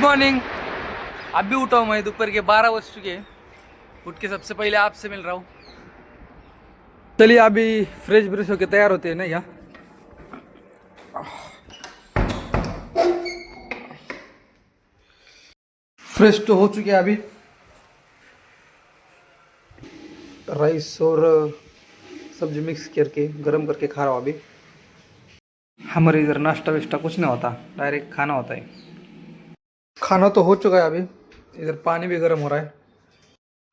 Morning. अभी उठा हूँ मैं, दोपहर के 12 बज चुके हैं। उठ के सबसे पहले आपसे मिल रहा हूँ। चलिए अभी फ्रेश ब्रेश होके तैयार होते हैं ना यहाँ। फ्रेश तो हो चुके हैं अभी। राइस और सब्जी मिक्स करके गरम करके खा रहा हूँ अभी। हमारे इधर नाश्ता विश्ता कुछ नहीं होता, डायरेक्ट खाना होता है। खाना तो हो चुका है अभी, इधर पानी भी गर्म हो रहा है।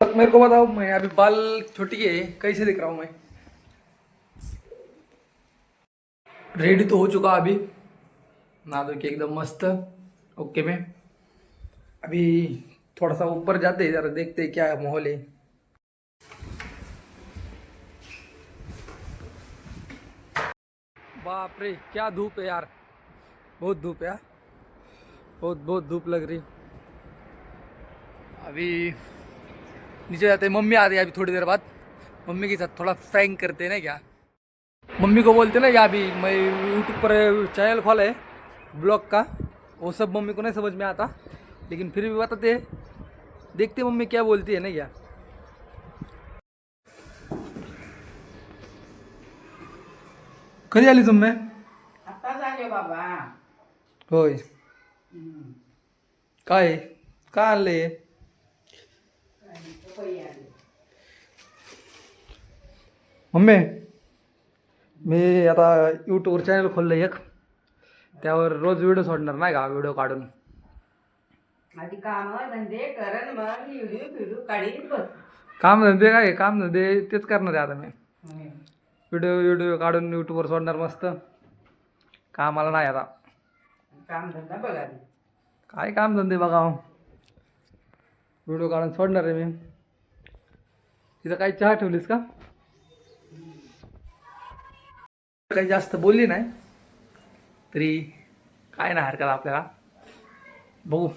अब मेरे को बताओ, मैं अभी बाल छोटी है, कैसे दिख रहा हूँ मैं? रेडी तो हो चुका अभी, नहा धो के एकदम मस्त ओके में। अभी थोड़ा सा ऊपर जाते हैं, जरा देखते हैं क्या माहौल है। बाप रे क्या धूप है यार, बहुत धूप है यार, बहुत बहुत धूप लग रही। अभी नीचे जाते हैं, मम्मी आ रही है अभी थोड़ी देर बाद। मम्मी के साथ थोड़ा फ्रैंक करते हैं ना क्या। मम्मी को बोलते ना या अभी मैं यूट्यूब पर चैनल खोला है ब्लॉग का, वो सब मम्मी को नहीं समझ में आता, लेकिन फिर भी बताते हैं। देखते मम्मी क्या बोलती है ना क्या। कधी आली तुम्ही? आत्ताच आले बाबा. होय, काय काय आणलंय? पपई आले. मम्मी मी आता यूट्यूबवर चॅनल खोललं एक, त्यावर रोज व्हिडिओ सोडणार नाही का, व्हिडिओ काढून. आधी काम धंदे करन मग व्हिडिओ व्हिडिओ काढीत बस. काम धंदे काय, काम धंदे तेच करणार आहे आता मी. व्हिडिओ व्हिडिओ काढून यूट्यूबवर सोडणार मस्त. कामाला नाही आता. काम धंदा बघा. काय काम धंदे बघा, व्हिडिओ काढून सोडणार आहे मी. तिथं काही चहा ठेवलीस का? काही जास्त बोलली नाही तरी काय नाही हरकत आपल्याला. बघू